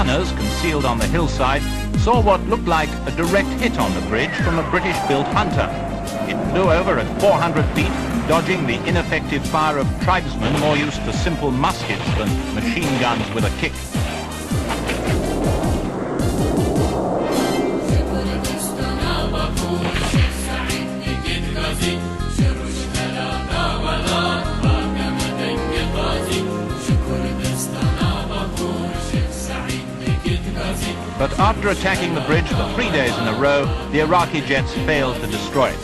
gunners, concealed on the hillside, saw what looked like a direct hit on the bridge from a British-built Hunter. It flew over at 400 feet, dodging the ineffective fire of tribesmen more used to simple muskets than machine guns with a kick. But after attacking the bridge for 3 days in a row, the Iraqi jets failed to destroy it.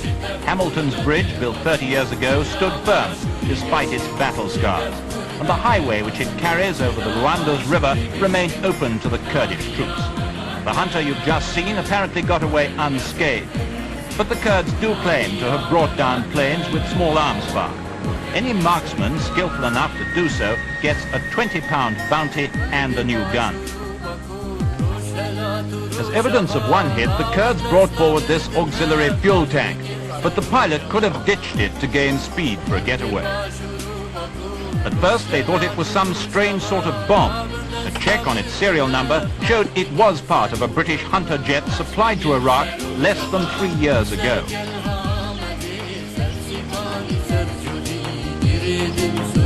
Hamilton's bridge, built 30 years ago, stood firm despite its battle scars. And the highway which it carries over the Rwanda's river remained open to the Kurdish troops. The Hunter you've just seen apparently got away unscathed. But the Kurds do claim to have brought down planes with small arms fire. Any marksman skillful enough to do so gets a £20 bounty and a new gun. As evidence of one hit, the Kurds brought forward this auxiliary fuel tank, but the pilot could have ditched it to gain speed for a getaway. At first they thought it was some strange sort of bomb. A check on its serial number showed it was part of a British Hunter jet supplied to Iraq less than 3 years ago.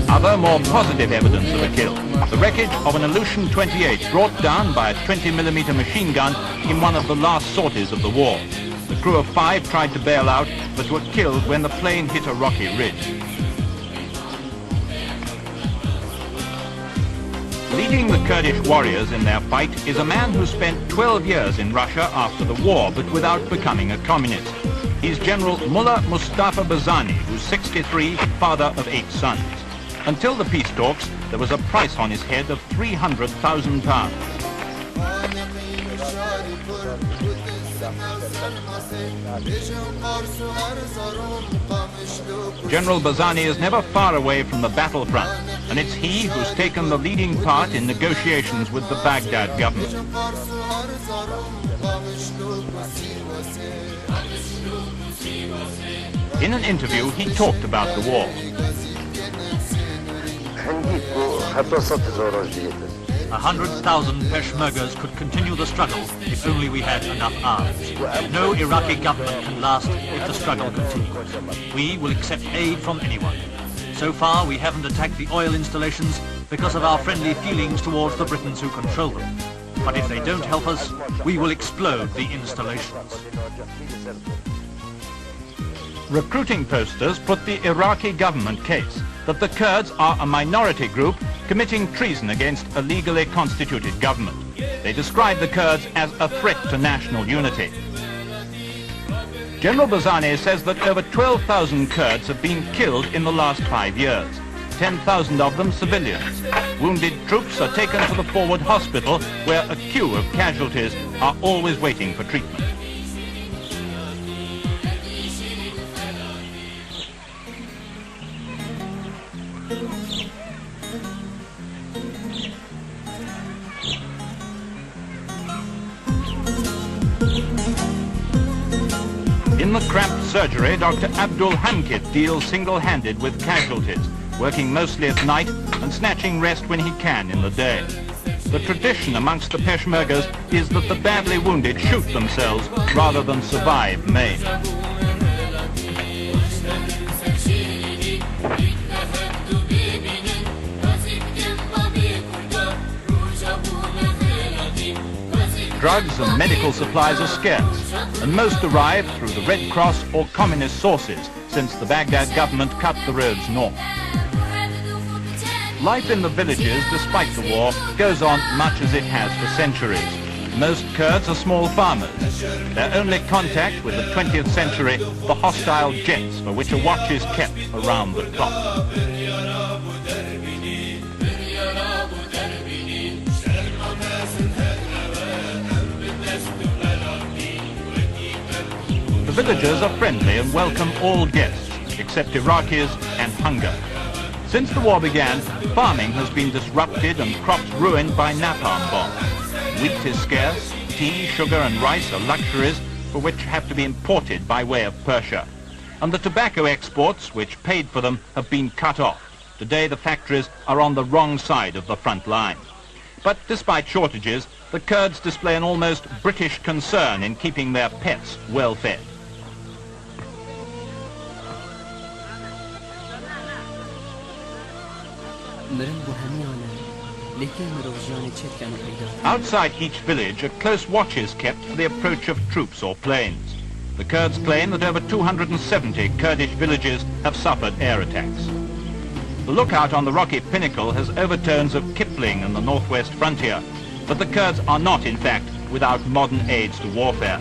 Other more positive evidence of a kill: the wreckage of an Aleutian 28 brought down by a 20mm machine gun in one of the last sorties of the war. The crew of 5 tried to bail out, but were killed when the plane hit a rocky ridge. Leading the Kurdish warriors in their fight is a man who spent 12 years in Russia after the war, but without becoming a communist. He's General Mullah Mustafa Barzani, who's 63, father of 8 sons. Until the peace talks, there was a price on his head of £300,000. General Barzani is never far away from the battlefront, and it's he who's taken the leading part in negotiations with the Baghdad government. In an interview, he talked about the war. 100,000 Peshmergas could continue the struggle if only we had enough arms. No Iraqi government can last if the struggle continues. We will accept aid from anyone. So far we haven't attacked the oil installations because of our friendly feelings towards the Britons who control them. But if they don't help us, we will explode the installations. Recruiting posters put the Iraqi government case that the Kurds are a minority group committing treason against a legally constituted government. They describe the Kurds as a threat to national unity. General Barzani says that over 12,000 Kurds have been killed in the last 5 years, 10,000 of them civilians. Wounded troops are taken to the forward hospital, where a queue of casualties are always waiting for treatment. In the cramped surgery, Dr. Abdul Hamkit deals single-handed with casualties, working mostly at night and snatching rest when he can in the day. The tradition amongst the Peshmergas is that the badly wounded shoot themselves rather than survive maimed. Drugs and medical supplies are scarce, and most arrive through the Red Cross or communist sources, since the Baghdad government cut the roads north. Life in the villages, despite the war, goes on much as it has for centuries. Most Kurds are small farmers. Their only contact with the 20th century, the hostile jets for which a watch is kept around the clock. The villagers are friendly and welcome all guests, except Iraqis and hunger. Since the war began, farming has been disrupted and crops ruined by napalm bombs. Wheat is scarce, tea, sugar and rice are luxuries for which have to be imported by way of Persia. And the tobacco exports, which paid for them, have been cut off. Today the factories are on the wrong side of the front line. But despite shortages, the Kurds display an almost British concern in keeping their pets well fed. Outside each village, a close watch is kept for the approach of troops or planes. The Kurds claim that over 270 Kurdish villages have suffered air attacks. The lookout on the rocky pinnacle has overtones of Kipling and the northwest frontier, but the Kurds are not, in fact, without modern aids to warfare.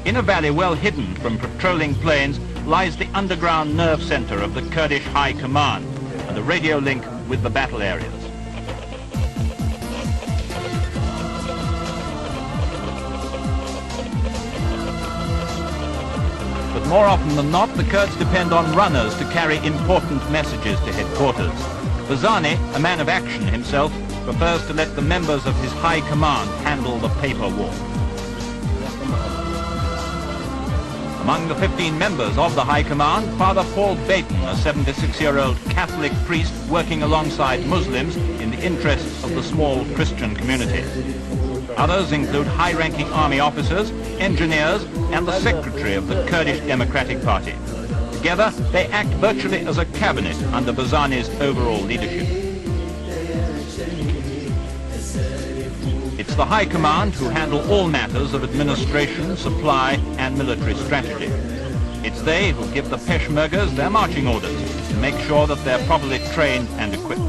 In a valley well hidden from patrolling planes lies the underground nerve center of the Kurdish High Command and a radio link with the battle areas. But more often than not, the Kurds depend on runners to carry important messages to headquarters. Bazani, a man of action himself, prefers to let the members of his high command handle the paper war. Among the 15 members of the high command, Father Paul Baton, a 76-year-old Catholic priest working alongside Muslims in the interests of the small Christian community. Others include high-ranking army officers, engineers, and the secretary of the Kurdish Democratic Party. Together, they act virtually as a cabinet under Bazani's overall leadership. It's the High Command who handle all matters of administration, supply, and military strategy. It's they who give the Peshmergas their marching orders to make sure that they're properly trained and equipped.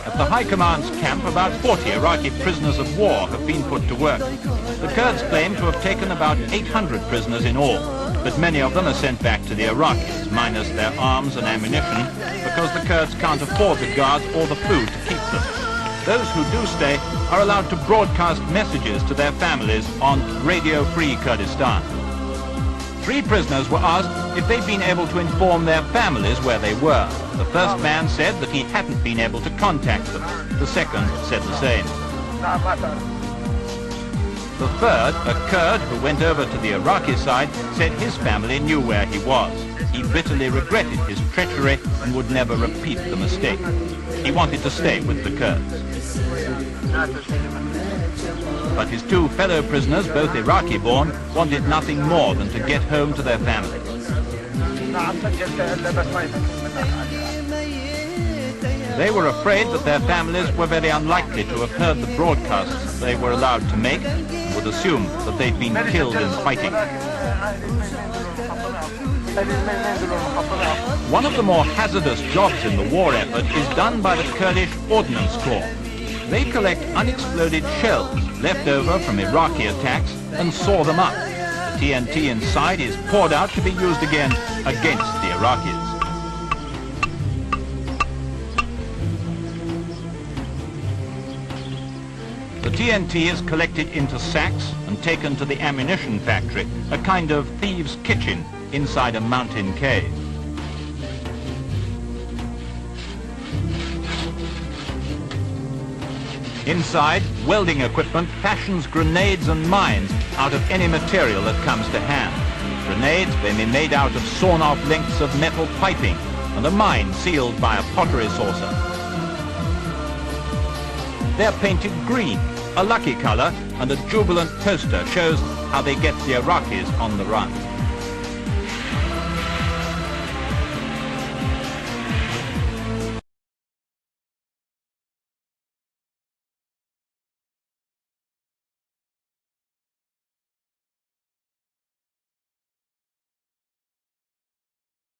At the High Command's camp, about 40 Iraqi prisoners of war have been put to work. The Kurds claim to have taken about 800 prisoners in all, but many of them are sent back to the Iraqis, minus their arms and ammunition, because the Kurds can't afford the guards or the food to keep them. Those who do stay are allowed to broadcast messages to their families on Radio Free Kurdistan. 3 prisoners were asked if they'd been able to inform their families where they were. The first man said that he hadn't been able to contact them. The second said the same. The third, a Kurd who went over to the Iraqi side, said his family knew where he was. He bitterly regretted his treachery and would never repeat the mistake. He wanted to stay with the Kurds. But his 2 fellow prisoners, both Iraqi-born, wanted nothing more than to get home to their families. They were afraid that their families were very unlikely to have heard the broadcasts they were allowed to make and would assume that they'd been killed in fighting. One of the more hazardous jobs in the war effort is done by the Kurdish Ordnance Corps. They collect unexploded shells left over from Iraqi attacks and saw them up. The TNT inside is poured out to be used again against the Iraqis. The TNT is collected into sacks and taken to the ammunition factory, a kind of thieves' kitchen inside a mountain cave. Inside, welding equipment fashions grenades and mines out of any material that comes to hand. Grenades may be made out of sawn-off lengths of metal piping and a mine sealed by a pottery saucer. They're painted green, a lucky color, and a jubilant poster shows how they get the Iraqis on the run.